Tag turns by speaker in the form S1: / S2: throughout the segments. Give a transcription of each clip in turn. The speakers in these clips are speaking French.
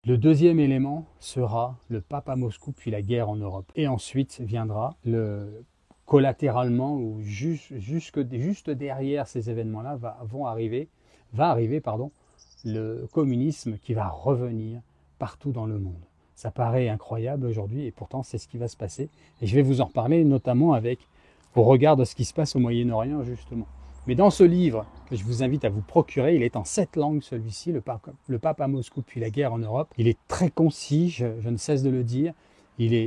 S1: Le deuxième élément sera le pape à Moscou, puis la guerre en Europe. Et ensuite viendra collatéralement ou juste derrière ces événements-là va arriver le communisme qui va revenir partout dans le monde. Ça paraît incroyable aujourd'hui et pourtant c'est ce qui va se passer. Et je vais vous en reparler notamment au regard de ce qui se passe au Moyen-Orient justement. Mais dans ce livre que je vous invite à vous procurer, il est en 7 langues celui-ci, le pape à Moscou puis la guerre en Europe. Il est très concis, je ne cesse de le dire.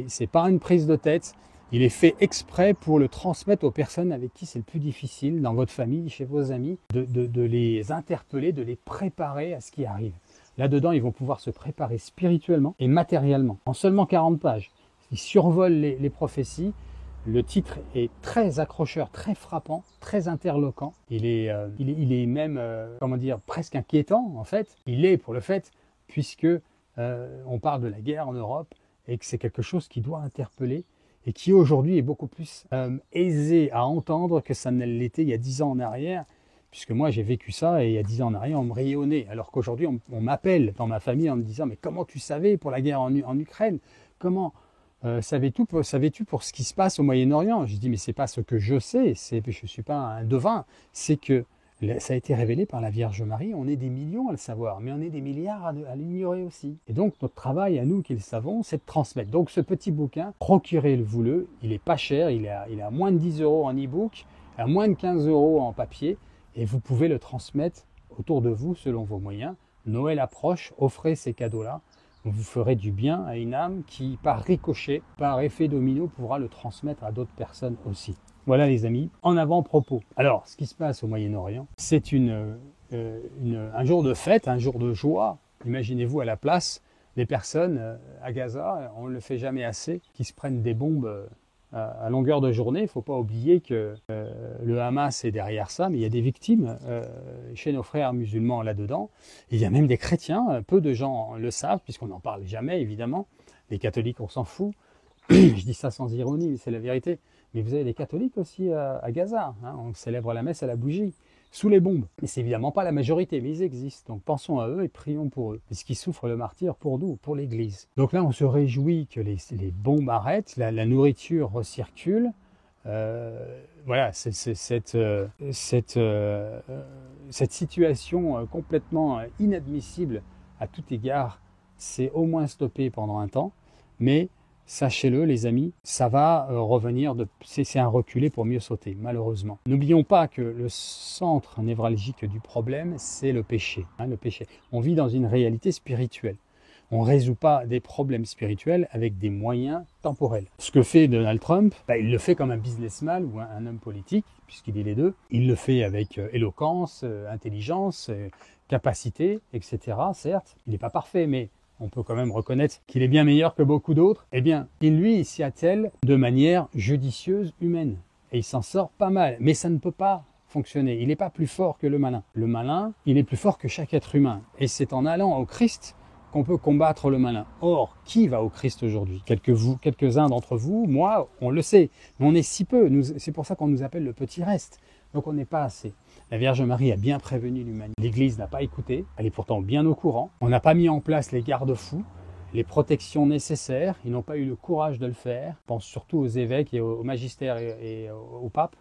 S1: C'est pas une prise de tête. Il est fait exprès pour le transmettre aux personnes avec qui c'est le plus difficile, dans votre famille, chez vos amis, de les interpeller, de les préparer à ce qui arrive. Là-dedans, ils vont pouvoir se préparer spirituellement et matériellement, en seulement 40 pages. Ils survolent les prophéties. Le titre est très accrocheur, très frappant, très interloquant. Il est même, presque inquiétant, en fait. Il est pour le fait, puisque on parle de la guerre en Europe et que c'est quelque chose qui doit interpeller et qui aujourd'hui est beaucoup plus aisé à entendre que ça ne l'était il y a 10 ans en arrière, puisque moi j'ai vécu ça et il y a 10 ans en arrière on me riait au nez, alors qu'aujourd'hui on m'appelle dans ma famille en me disant « mais comment tu savais pour la guerre en Ukraine? Comment savais-tu pour ce qui se passe au Moyen-Orient ?» Je dis « mais c'est pas ce que je sais, je ne suis pas un devin, c'est que ça a été révélé par la Vierge Marie, on est des millions à le savoir, mais on est des milliards à l'ignorer aussi. Et donc notre travail à nous qui le savons, c'est de transmettre. Donc ce petit bouquin, procurez-le-vous-le, il est pas cher, il est à moins de 10 € en e-book, à moins de 15 € en papier, et vous pouvez le transmettre autour de vous selon vos moyens. Noël approche, offrez ces cadeaux-là, vous ferez du bien à une âme qui, par ricochet, par effet domino, pourra le transmettre à d'autres personnes aussi. Voilà les amis, en avant-propos. Alors, ce qui se passe au Moyen-Orient, c'est un jour de fête, un jour de joie. Imaginez-vous à la place des personnes à Gaza, on ne le fait jamais assez, qui se prennent des bombes à longueur de journée. Il ne faut pas oublier que le Hamas est derrière ça, mais il y a des victimes chez nos frères musulmans là-dedans. Il y a même des chrétiens, peu de gens le savent, puisqu'on n'en parle jamais évidemment. Les catholiques, on s'en fout. Je dis ça sans ironie, mais c'est la vérité. Mais vous avez des catholiques aussi à Gaza. Hein, on célèbre la messe à la bougie, sous les bombes. Mais c'est évidemment pas la majorité, mais ils existent. Donc pensons à eux et prions pour eux. Puisqu'ils souffrent le martyre pour nous, pour l'Église. Donc là, on se réjouit que les bombes arrêtent, la nourriture recircule. Voilà, cette situation complètement inadmissible à tout égard, c'est au moins stoppé pendant un temps. Mais sachez-le les amis, ça va revenir, c'est un reculé pour mieux sauter, malheureusement. N'oublions pas que le centre névralgique du problème, c'est le péché. Le péché. On vit dans une réalité spirituelle. On ne résout pas des problèmes spirituels avec des moyens temporels. Ce que fait Donald Trump, il le fait comme un businessman ou un homme politique, puisqu'il est les deux. Il le fait avec éloquence, intelligence, capacité, etc. Certes, il n'est pas parfait, mais on peut quand même reconnaître qu'il est bien meilleur que beaucoup d'autres. Eh bien, il s'y attelle de manière judicieuse, humaine. Et il s'en sort pas mal. Mais ça ne peut pas fonctionner. Il n'est pas plus fort que le malin. Le malin, il est plus fort que chaque être humain. Et c'est en allant au Christ qu'on peut combattre le malin. Or, qui va au Christ aujourd'hui? Quelques-uns d'entre vous, moi, on le sait. Mais on est si peu. C'est pour ça qu'on nous appelle le petit reste. Donc on n'est pas assez. La Vierge Marie a bien prévenu l'humanité. L'Église n'a pas écouté, elle est pourtant bien au courant. On n'a pas mis en place les garde-fous, les protections nécessaires, ils n'ont pas eu le courage de le faire. Je pense surtout aux évêques et au magistère et au pape,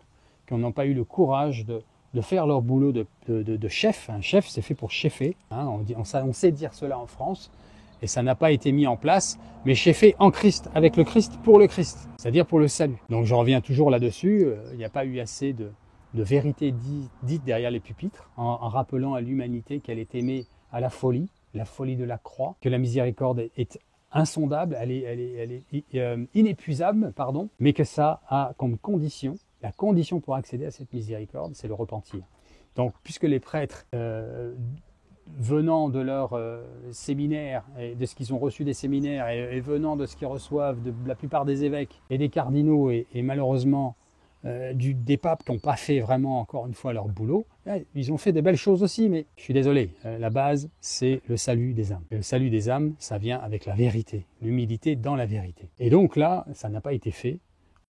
S1: qui n'ont pas eu le courage de faire leur boulot de chef. Un chef, c'est fait pour cheffer, hein, on sait dire cela en France, et ça n'a pas été mis en place, mais cheffer en Christ, avec le Christ, pour le Christ, c'est-à-dire pour le salut. Donc je reviens toujours là-dessus, il n'y a pas eu assez de vérité dite derrière les pupitres, en rappelant à l'humanité qu'elle est aimée à la folie de la croix, que la miséricorde est insondable, elle est inépuisable, mais que ça a comme condition, la condition pour accéder à cette miséricorde, c'est le repentir. Donc, puisque les prêtres, venant de leur séminaire, et de ce qu'ils ont reçu des séminaires, et venant de ce qu'ils reçoivent de la plupart des évêques et des cardinaux, et malheureusement, des papes qui n'ont pas fait vraiment, encore une fois, leur boulot. Ils ont fait des belles choses aussi, mais je suis désolé, la base, c'est le salut des âmes. Et le salut des âmes, ça vient avec la vérité, l'humilité dans la vérité. Et donc là, ça n'a pas été fait.